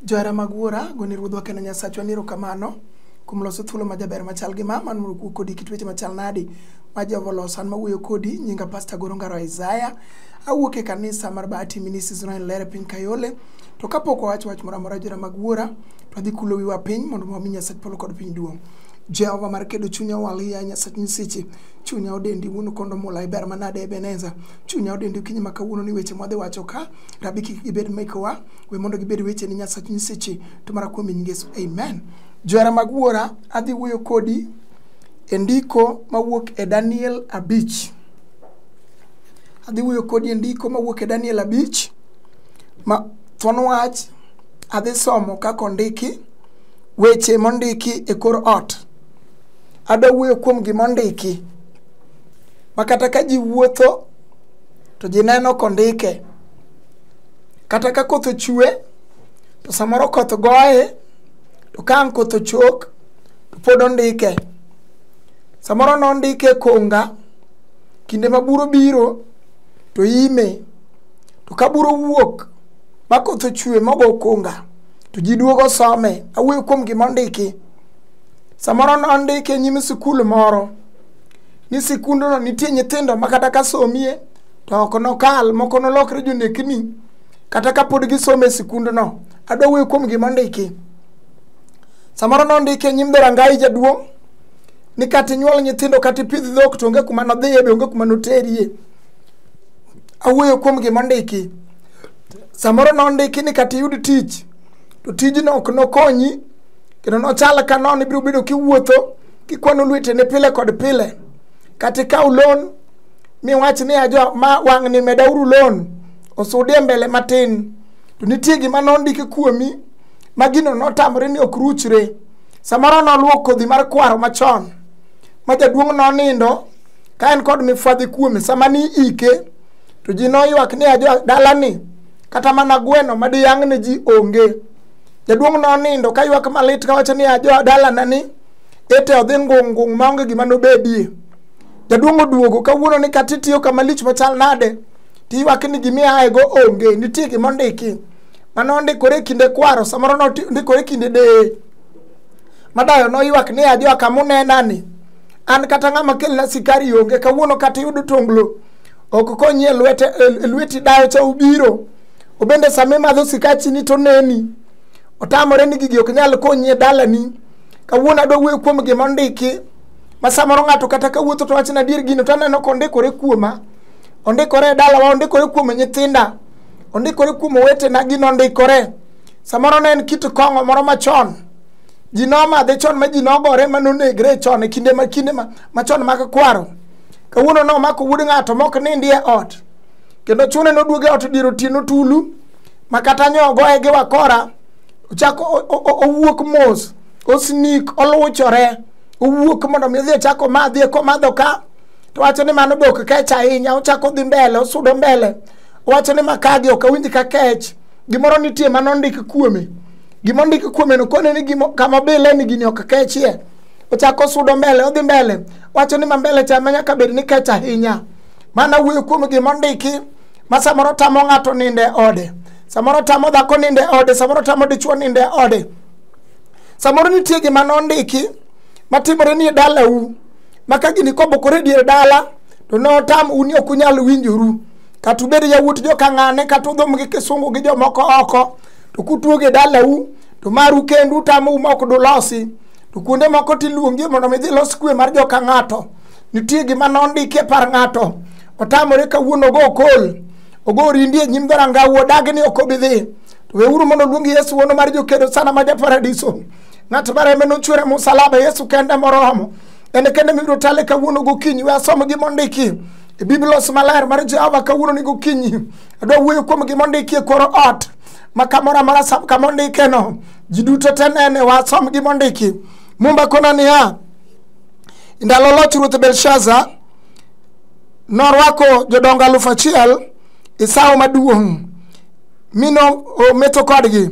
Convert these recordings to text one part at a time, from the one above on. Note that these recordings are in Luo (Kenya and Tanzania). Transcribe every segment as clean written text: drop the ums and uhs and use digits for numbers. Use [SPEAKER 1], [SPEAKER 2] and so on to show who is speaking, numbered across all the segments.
[SPEAKER 1] Johera mag wuora, goni ruodhwa kendo Nyasachwa ni erokamano kuom loso thuolo majaber machal gi ma man kodi kit weche machal nadi ma Jehova oloso. An mawuoyo kodi nyinga Pastor Goro Ngaro Isaiah, awuok e kanisa mar Bahati Ministries no Lere piny Kayole. To kapok wawacho wach moro amora johera mag wuora, to adhi kulo wiwa piny mondo wami Nyasach polo kod piny duong'. Jehova mar kedo chunya walia Nyasach nyiseche, chunya odendi wuno kondo mula iber manade Ebeneza, chunya odendi kinyi makawuono ni weche modhi wacho ka, rabi kik gibed mekowa, we mondo gibed weche ni Nyasach nyiseche, to mara kuom nying Yesu, amen. Johera mag wuora, adhi wuoyo kodi e ndiko mawuok e Daniel 5. Adhi wuoyo kodi e ndiko mawuok e Daniel 5, ma thuon wach adhi somo kaka ondiki, weche mondiki e kor ot. Adwa wuoyo kuom gima ondiki, ma kata ka ji wuotho to ji neno kondike, kata ka koth ochwe to samoro koth goye, to ka ang' koth ochok to pod ondike. Samoro nondike konga, kinde ma buro biro to ime, to ka buro wuok ma koth ochwe mogo konga to ji duogo some. Awuoyo kuom gima ondiki. Samoro nondike nyime sikul moro, ni sikundono nitie nyithindo ma kata ka somie to ok nokal, moko nolokre jonekni kata ka pod gisome sikundno. Adwa wuoyo kuom gima ondiki. Samoro nondike nyim dhorangai jaduong', ni kata inyuol nyithindo kata ipidh dhok to onge kuma nodhiye, be onge kuma noterie. Awuoyo kuom gima ondiki. Samoro nondiki ni kata iyud tich to tijno ok nokonyi, kendo nochal ka non ibiro bedo kiwuotho kikwano lwetene pile kod pile. Kata ikaw loan miwach ni ajo ma wang' ni medauru loan, osudi e mbele matin, to nitie gima nondiki kuomi ma gino notamre ni ok ruchre. Samoro noluok kodhi mar kwaro machon, ma jaduong' nonindo ka en kod mifwadhi kuome. Sama ni ike to ji noywak ni ajo dalani kata mana gweno madiyang' ne ji onge. Jaduong' nonindo ka ywak malit ka wacho ni ajo dalana ni ete odhi ngung' maonge gima nobedie. Jaduong' oduogo kawuono ni kata itiyo kama lich machal nade, tiywak ni gimiaye go onge. Nitie gima ondiki manondikore kinde kwaro, samoro nondikore kinde deye. Madayo noywak ni ajo kamunenani, an kata ng'ama kelna sikari onge. Kawuono kata yudo tonglo ok konyi e lweti dayo cha ubiro. Obende sami madho sikachi ni to neni, otamore ni gigi ok nyal konyi e dalani. Kawuono adwa wuoyo kuom gima ondiki, ma samoro ng'ato kata ka wuotho to wachna adier gino to aneno kondikore kuoma. Ondikore e dalawa, ondikore kuom nyithinda, ondikore kuom owetena, gino ondikore. Samoro ne en kit kong'o moro machon, ji nomadhe chon ma ji nogore manonegre chon e kinde machon mag kwaro. Kawuono nomako wuod ng'ato mok nindi e ot, kendo chune noduoge ot dier otieno tulu, ma kata nyogoe gi wakora ochako owuok mos, osnik, oluchore, owuok mondo mi odhi ochako madhie. Komadho ka to wacho ni mano bok kech ahinya, ochako dhi mbele, osudo mbele, wacho ni makagi ok awinj ka kech. Gimoro nitie manondiki kuome. Gima ondiki kuome no kone ni kama bile ni gini ok kechie, ochako sudo mbele, odhi mbele, wacho ni mbele cha nyaka bed ni kech ahinya. Mana wuoyo kuom gima ondiki, ma samoro tamo ng'ato ninde ode, samoro tamo dhako ninde ode, samoro tamo dichuo ninde ode. Samoro nitie gima nondiki matimore ni e dalau, maka gini kobokore dier dala to notam uni ok unyal winjoru. Kata ubed yawuot joka ng'ane, kata udhom gi kisungu gi jomoko oko, to kutuoge dalau to maru kendu tamo umok dulosi, to kuonde moko tiluongi mondo midhi los kwe mar joka ng'ato. Nitie gima nondiki e par ng'ato, otamore kawuono go okol, ogo rindie nyim dhorangau, odagni ok obidhi. To weuru mondo luongi Yesu wuono mar jokedo sana ma japaradiso, ng'at mareme nochwere musalaba. Yesu kende moromo, en kende mibiro tale kawuono gokinyi. We asom gima ondiki e Biblos maler mar Jehova kawuono ni gokinyi. Adwa wuoyo kuom gima ondiki e kor ot, ma kamoro amora kama ondike no ji duto te nene. Wasom gima ondiki. Mumba kona niya, ndalo loch Ruoth Belshaza norwako jodongo 1,000 e sawo maduong' mino metho kodgi.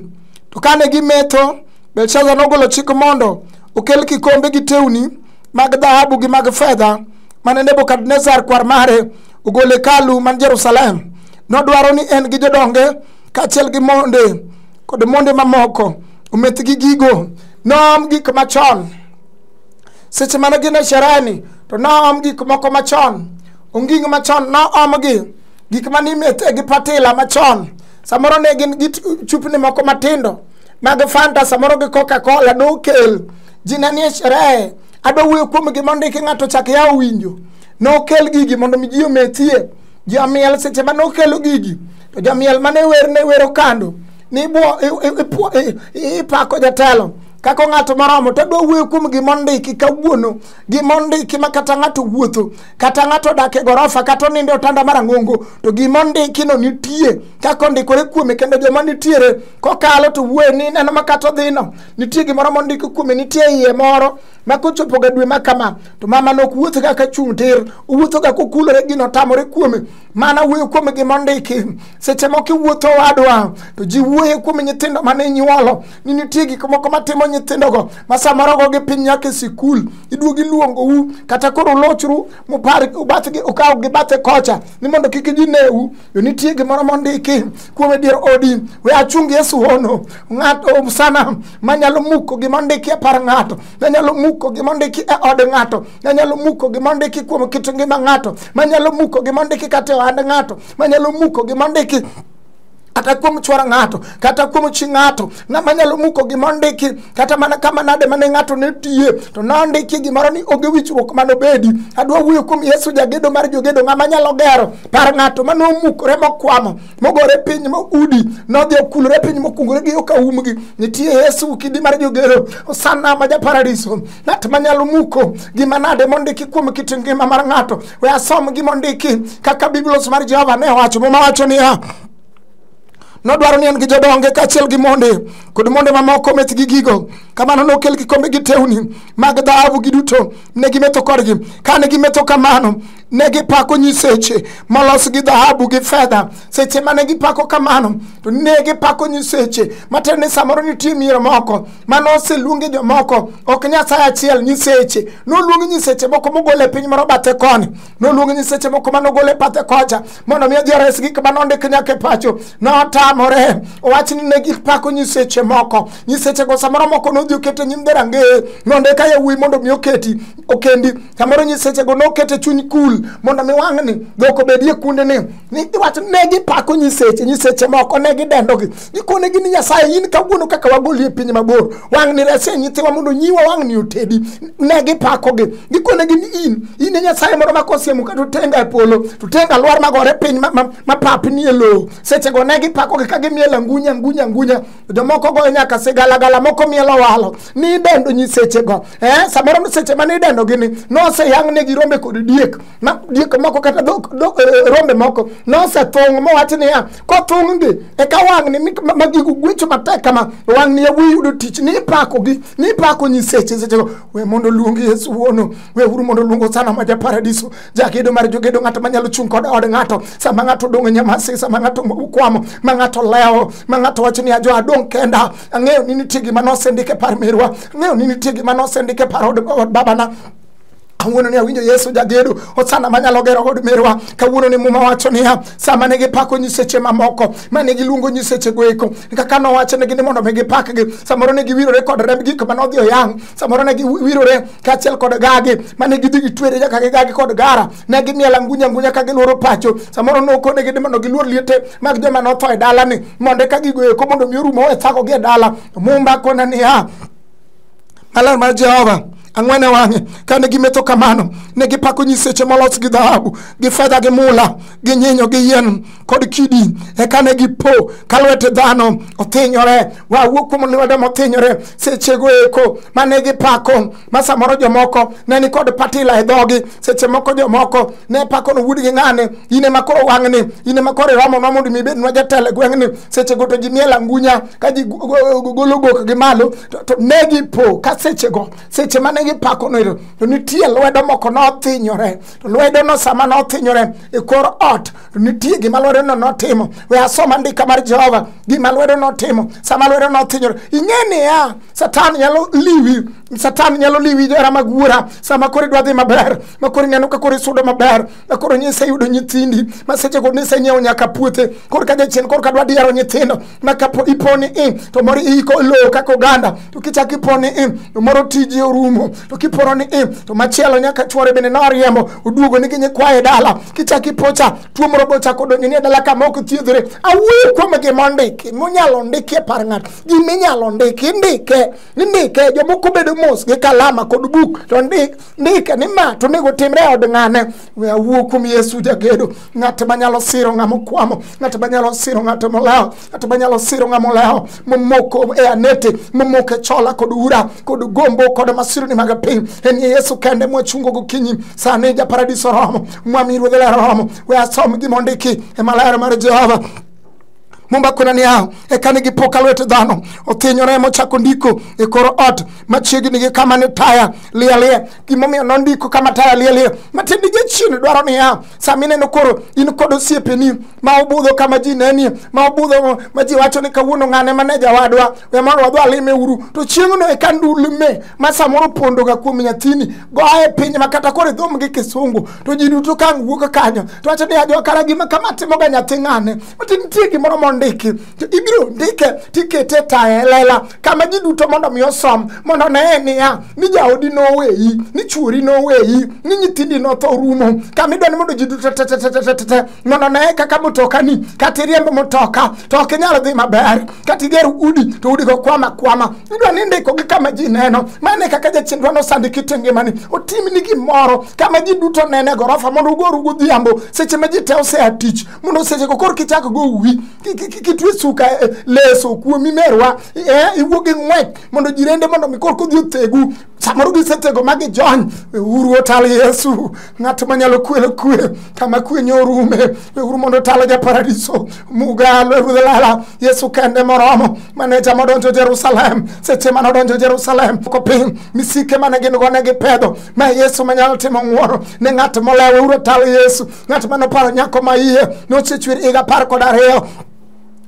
[SPEAKER 1] To kane gimetho, Belshaza nogolo chik mondo okel kikombe gi tewni mag dhahabu gi mag fedha mane Nebukadnezar kwar mare ogole kalu man Jerusalem. Nodwaro ni en gi jodonge kaachiel gi monde kod monde mamoko ometh gi gigo nom gik machon seche mane gin e shereni to nom gik moko machon onging machon no omgi gik mane imete gi patila machon samoro ne gin git chupni moko matindo mag Fanta samoro gi Coca-Cola no kel jinanie sherehe ado wuyo kuom gi mondo ki ng'ato chak ya winjo no kel gigi mondo mi ji ometie jamiel seche mane okelo gigi to jamiel mane werne wero kando ni bo ipako jatelo kako ng'ato maromo to do wuyo kuom gi mondiki kawuono gi mondiki makata ng'ato wuotho kata ng'ato dak e gorofa kata ninde otanda marang'ongo to gi mondiki no nitie kako ndikore kuome kendo joma nitiere kokalo to wuoyo ni neno makata dhino nitie gimoro mondiki kuome nitie iye moro makochopo ga dwe makama to mama nok wuotho kaka chung' tir wuotho ga kokulore gino tamore kuome mana wuoyo kuome gi mondiki seche moko wuotho wadwa to ji wuoyo kuome nyithindo mane nyuolo ni nitie gik moko matimo nyithindo go masamoro go gi piny nyaka sikul iduogi luongo u kata koro lochru mupar ubathgi ukaw gi bathe kocha ni mondo kik ji neu yo nitie gimoro mondiki kuome dier odi we achung Yesu hono ng'ato sana manyalo muko gi mondiki e par ng'ato manyalo muko gi mondiki e od ng'ato manyalo muko gi mondiki kuom kit ngima ng'ato manyalo muko gi mondiki kata ohand ng'ato manyalo muko gi mondiki kata kuom chwara ng'ato kata kuom chi ng'ato ng'ama nyalo muko gi mondiki kata mana kama nade mane ng'ato ne tie to nondiki gimoro ni onge wichruok manobedi adwa wuoyo kuom Yesu jagedo mar jogedo ng'ama nyalo gero par ng'ato manomukore mokwamo mogore piny moudi nodhi okulore piny mokungore gi okaumgi nitie Yesu kidi mar jogedo osana ma ja paradiso ng'at manyalo muko gima nade mondiki kuom kit ngima mar ng'ato we asom gi mondiki kaka Biblos mar Jehova ne wacho moma wacho ni no dwaro ni en gi jodonge kachiel gi monde kod monde mamoko meth gi gigo kamano no kel gi kombe gi tewni mag dhahabu gi duto ne gi metho kodgi kane gi metho kamano ne gi pako nyiseche molos gi dhahabu gi fedha seche mane gi pako kamano to ne gi pako nyiseche matene samoro nitie miero moko mano oseluonge jomoko ok Nyasaye achiel nyiseche no luonge nyiseche moko mogole piny moro bathe koni no luonge nyiseche moko mano gole pathe kocha mondo mi odhi ores gik manondik nyaka e pacho no tamore owach ni ne gi pako nyiseche moko nyiseche go samoro moko no dhi okete nyim derange nonde ka yawuoyi mondo mi oketi okendi samoro nyiseche go no okete chuny kul mondo mi wang'ni doko bedie kunde ni wach ne gi pako nyiseche moko ne gi dendogi gikone gi ni Nyasaye in kawuono kaka wagoli e piny mabor wang'ni rese nyithiwa mondo nyiwa wang'ni otedi ne gi pako gi gikone gi ni in e Nyasaye moro makosiemo ka to tenga e polo to tenga lwar magore piny ma papni e lowo seche go ne gi pako gi ka gimielo ngunya jomoko go nyaka sigala moko mielo walo ni dendo nyiseche go samoro seche mane dendo gini no se yang ne gi rombe kod diek moko kata rombe moko no se thong mo wach ni ko thong gi e ka wang ni magigu gwecho matek kama wang ni yawi yudo tich ni pako nyiseche seche go we mondo luongi Yesu wono we uru mondo luongo sana ma ja paradiso jagedo mar jogedo ng'ato manyalo chung kod od ng'ato sama ng'ato dong nyamasi sama ng'ato ukwamo ma ng'ato leo ma ng'ato wacho ni ajo adong kenda ang'eyo ni nitie gima nosendike par merwa ang'eyo ni nitie gima nosendike par od babana kawuono ni awinjo Yesu jagedo osana manyalo gero od merwa kawuono ni muma wacho ni sama ne gipako nyiseche mamoko mane giluongo nyiseche goeko kaka no wacho ne gini mondo me gipakgi samoro ne giwirore kod remb gik manodhi oyang samoro ne giwirore kachiel kod gagi mane gidhi gitwere jaka gi gagi kod gara ne gimiela ngunya ka giluoro pacho samoro no kone gidi mondo giluor liete mag joma notho e dala ni mondo ka gigoeko mondo mi orumo e thako gi e dala mumba kona ni maler mar Jehova ang'wene wang'e kane gimetho kamano ne gipako nyiseche molos gi dhahabu gi fedha gi mula gi nyinyo gi yien kod kidi e kane gipo kalwete dhano othinyore wawuok kuom lwedo mothinyore seche go eko mane gipako masamoro jomoko ne ni kod patila e dhogi seche moko jomoko ne pako no wudgi ng'ane ine makoro wang'ni ine makoro romo no mondo mi bed nwa jatele gweng'ni seche go to ji miela ngunya ka ji golo gok gi malo to ne gipo ka seche mane gipako no to nitie lwedo moko nothinyore to lwedo no sama nothinyore e kor ot to nitie gima lwedo no notimo we asoma ndika mar Jehova gima lwedo notimo sama lwedo nothinyore ing'eni Satan nyalo liwi Satan nyalo liwi jora magura sama kore dwa dhi maber, ma kore neno ka kore sudo maber, ma kore nyise yudo nyithindi, ma seche go nise nyiewo nyaka puothe, kore ka jachien kore ka dwa diaro nyithindo, ma kapo iponi to moro iko lo kako ganda, to kichaki iponi to moro tiji orumo, to kiporoni to machielo nyaka chwore bende noriembo, uduogo nigi nyikwaye dala, kichaki pocha, tuo moro bocha kodonyo ni dala kama ok thiedhore, awuoyo kuom gima ndiki, munyalo ndiki e par ng'ato, giminyalo ndiki, ndike, jomoko bedo mos gi kalama kod buk to ndike ni ma to nego timre od ng'ane. We awuo kuom Yesu jagedo, ng'at manyalo siro ng'amo kwamo, ng'at manyalo siro ng'at moleo, ng'at manyalo siro ng'amo leo, momoko e anete, momoko e chola kod ura kod gombo kod masirni mag piny. En Yesu kende mwachungo gokinyi sani ja paradiso romo, mwami ruodh ler romo. We asom gima ndiki e maler mar Jehova. Mumba kuna ni hao ekani gipoka lwete dhano othinyore mochako ndiko e koro ot machiegni gi kama ne taya lia gimomiyo nondiko kama taya lia matindi jachien dwaro ni hao samine no koro in kod osiepeni ma obudho kama ji nenie, ma obudho ma ji wacho ni kawuono ng'ane maneja wadwa we mondo wadwa lime uru to chieng'no e kandulme ma samoro pondo ga kuom nyathini goae piny makata koro dhom gi kisungu to ji duto kang wuok kanyo to wacho ni ajo kara gima kama timo ga nyathi ng'ane matin gimoro ndiki to ibiro ndike tikete tae lela kama ji duto mondo mi osom mondo ne ni jaodi no weyi, ni chuori no weyi, ni nyithindi no to rumo kama idwani mondo ji duto mondo ne kaka motoka ni katiriembo motoka to ok nyalo dhi maber, katigeru udi to udi go kwama idwani ndiko gi kama ji neno mane kaka jachien dwano sandi kitenge mani otimni gimoro kama ji duto nene gorofa mondo ugoru godhiambo seche ma ji te ose atich mondo seche go kor kichako go uwi kitwe suka leso kuomi merwa iwuogi ng'wech mondo jirende mondo mikor kodhi othegu samoro gisetego magi jony. Uru otal Yesu ng'at manyalo kwelo kwe kama kwe nyorume, uru mondo talo ja paradiso mugalo ruodh lala Yesu kende moromo maneja modonjo Jerusalem seche manodonjo Jerusalem ko piny misike mane gin go ne gipedho ma Yesu manyalo timo ng'uono ne ng'at molewo. Uru otal Yesu ng'at manoparo nyako ma iye nochechwer higa 12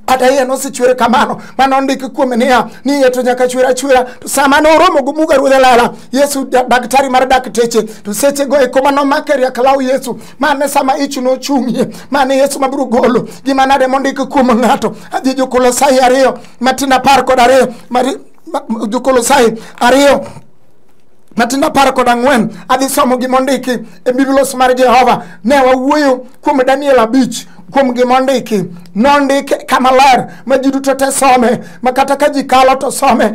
[SPEAKER 1] ata iye nosechwere kamano manondiki kuome ni yeto nyaka chwera to sama noromo gumuga ruodh lala Yesu daktari mar dakteche to seche go eko manomake riaklau Yesu mane sama ich no chung'ie mane Yesu mabiro golo gima nade mondiki kuom ng'ato adhi Jokolosai 2 matina 12 Jokolosai 2 matina 14 adhi somo gimondiki e Biblos mar Jehova. Ne wawuoyo kuom Daniel 5 kuom gimondiki nondike kama ler ma ji duto te some makata ka ji kalo to some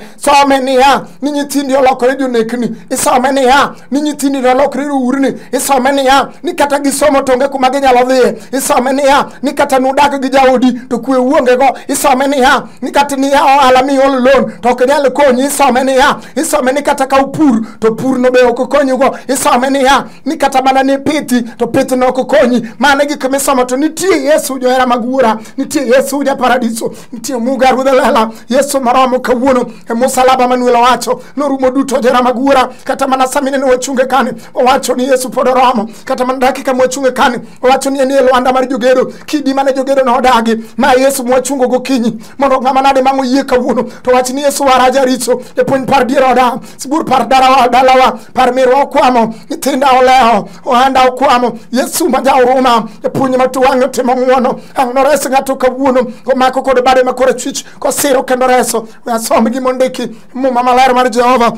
[SPEAKER 1] niya ni nyithindi olokore jonekni, isome niya ni nyithindi olokore urni, isome niya ni kata gisomo tonge kuma ginyalo dhiye, isome niya ni kata nudak gi jaodi to kwe uonge go, isome niya ni kata niya ohala mi ol loan to ok nyal konyi, isome niya isome ni kata ka upur to pur no be ok konyi go, isome niya ni kata mana ni piti to pith no ok konyi. Mane gik misomo to nitie Yesu johera magura, nitie Yesu ja paradiso, nitie muga ruodh lala Yesu maromo kawuono e musalaba manuelo wacho norumo duto johera magura. Kata mana samine no wachunge kane wacho ni Yesu pod romo, kata mana dakika mwachunge kane wacho ni enie Lwanda mar jogedo kidi mane jogedo no odagi ma Yesu mwachungo gokinyi mondo ng'ama nade mango yie kawuono to wach ni Yesu waraja richo e pony par diero oda sibur par dalawa par mirwa okwamo nyithinda oleho ohanda okwamo Yesu maja uruma e pony matuwango timo ng'uono ang'no reso ng'ato kawuono komako kod bade makore chwich kosiro kendo reso. Asom gimondiki muma maler mar Jehova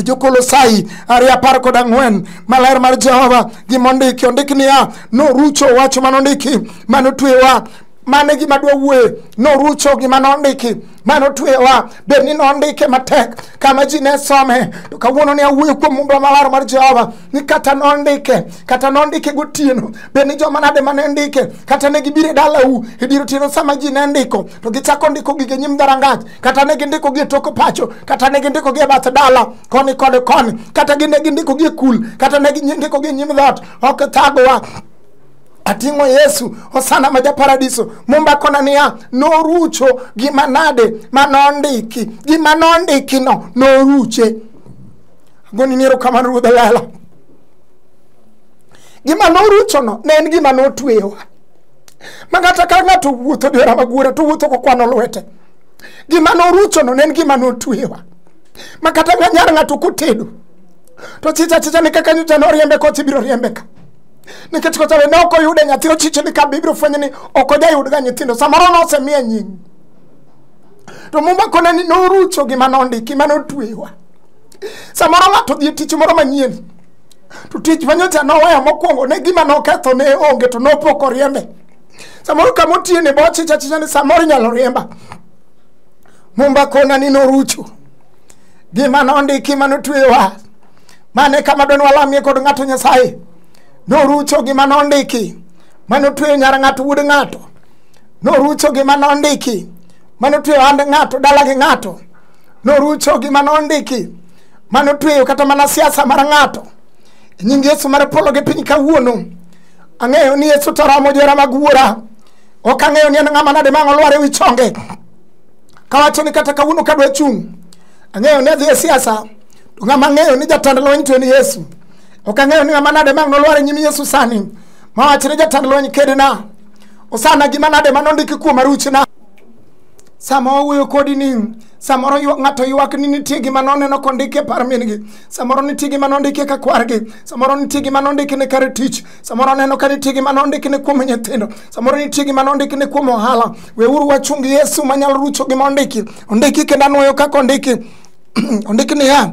[SPEAKER 1] Jokolosai 2:14 maler mar Jehova gimondiki ondiki niya norucho wacho manondiki manotwewa mane gima dwa wuoye norucho gima nondiki manotwewa beni nondike matek kama ji ne some to kawuono ni awuoyo kuom mumba maler mar Jehova ni kata nondike gotieno beni joma nade mane ndike kata ne gibire dalau e dier otieno sama ji ne ndiko to gichako ndiko gi nyim darangach kata ne gindiko gi tok pacho kata ne gindiko gi bath dala koni kod koni kata ne gindiko gi kul kata ne gindiko gi nyim dhot ok thagowa atingo Yesu osana maja paradiso mumba kona niya norucho gima nade manondiki no noruche goni niro kama ruodh lala gima norucho no ne en gima notwewa magata ka ng'ato wuotho diora magura to wuotho ko kwano lwete gima norucho no ne en gima notwewa makata nyar ng'ato kotedo to chicha ni kaka nyocha noriembe kocha biro riembe ka nikech kocha we no koyude nyathi ochiche ni ka bibiro fwenyo ni ok oyud ga nyithindo samoro no osemiye nying to mumba kone ni norucho gima nondiki manotwewa samoro ng'ato dhi tich moro manyien to tich manyocha noweyo mokwongo ne gima noketho ne onge to nopoko riembe samoro kama otiye ne bo chicha ni samoro nyalo riemba mumba kona ni norucho gima nondiki manotwewa mane kama don walamie kod ng'ato Nyasaye norucho gima nondiki manotweyo nyar ng'ato wuod ng'ato norucho gima nondiki manotweyo and ng'ato dala gi ng'ato norucho gima nondiki manotweyo kata mana siasa mar ng'ato nying Yesu mar polo gi piny kawuono ang'eyo ni Yesu toromo jora mag wuora ok ang'eyo ni en ng'ama nade ma olware wi chonge kawacho ni kata kawuono kadwa chung ang'eyo ni adhi e siasa to ng'ama ng'eyo ni jatend lweny to ni Yesu ok ang'eyo ni ng'ama nade ma olware nyim Yesu sani ma wacho ni jatend lweny kedna osana gima nade manondiki kuom aruchna sama wawuoyo kodi ni samoro ng'ato ywak ni nitie gima noneno kondike par min-gi samoro nitie gima nondike ka kwargi samoro nitie gima nondike ne kar tich samoro neno ka nitie gima nondike ne kuom nyithindo samoro nitie gima nondike ne kuom ohala weuru wachung Yesu manyalo rucho gima ondiki kendo anwoyo kaka ondiki ondiki ni ya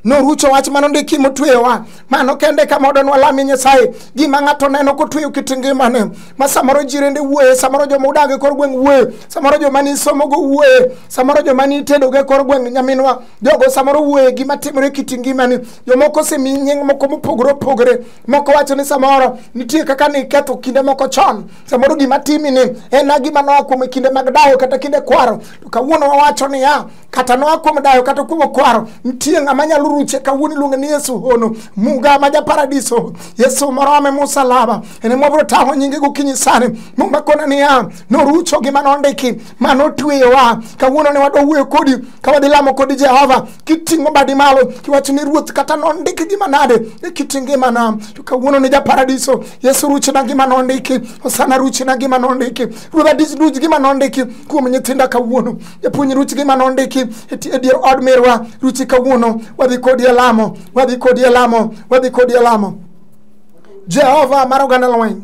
[SPEAKER 1] norucho wach manondiki motweyowa mano kende kama odon walami Nyasaye gima ng'ato neno kotweyo kit ngimane ma samoro jirende wuoye samoro joma udage kor gweng' wuoye samoro joma ni somogo wuoye samoro joma ni tedoge kor gweng' nyaminwa jogo samoro wuoye gima timore kit ngimani jomoko osemi nying moko mopogore moko wacho ni samoro nitie kaka ni ketho kinde moko chon samoro gima timi ni en gima noa kuom kinde mag dayo kata kinde kwaro to kawuono wawacho ni ya kata noa kuom dayo kata kuom kwaro nitie ng'ama nyalo ruche kawuono iluongo ni Yesu hono muga maja paradiso Yesu morome musalaba ene mobro tawo nyinge gokinyi sane mumba kona ni ya norucho gima nondiki manotweyowa kawuono ne wado wuoyo kodi kawadhi lamo kodi Jehova kiting'o badi malo kiwacho ni ruoth kata nondiki gima nade kitingi mana to kawuono ne ja paradiso Yesu ruchna gima nondiki osana ruchna gima nondiki ruodha disduj gima nondiki kuom nyithinda kawuono japuonj ruch gima nondiki e dier od mirwa ruchi kawuono wadhi kodi lamo Jehova mar oganda lweny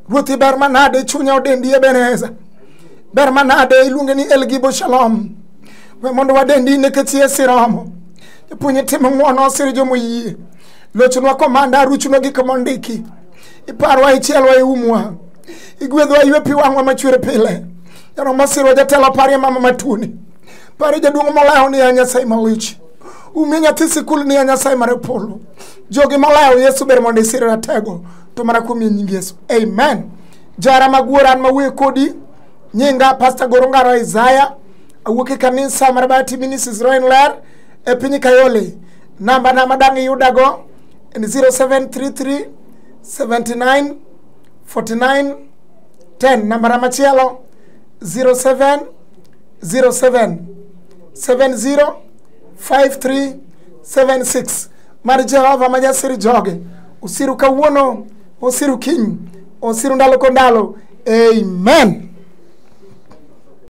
[SPEAKER 1] ruothi ber manade chunya odendi Ebeneza ber manade iluonge ni Elgibo Shalom we mondo wadendi nekech Siromo japuonj timo ng'wono sir jomoyie lochonwa komanda ruchno gik mondiki iparwa ichielwa iumwa igwedhwa iwe pi wang'wa machwere pile jano masirwa jatelo parie mama matuni pare jaduong' molewo ni ya Nyasaye malich umi nyathi sikul ni ya Nyasaye mar polo jogi molewo Yesu ber mondo isir ratego to mana kuom nying Yesu amen jara magwuoran mawuoyo kodi nyinga Pastor Gorongaro Isaiah awuok e kanisa mar Bati Ministries Royal Ler e piny Kayole namba dang' iyudago en 0733 79 49 10 namba machielo 0707 70 5376 mar Jehova majasir joge usiru kawuono usiru kiny usiru ndalo kondalo amen.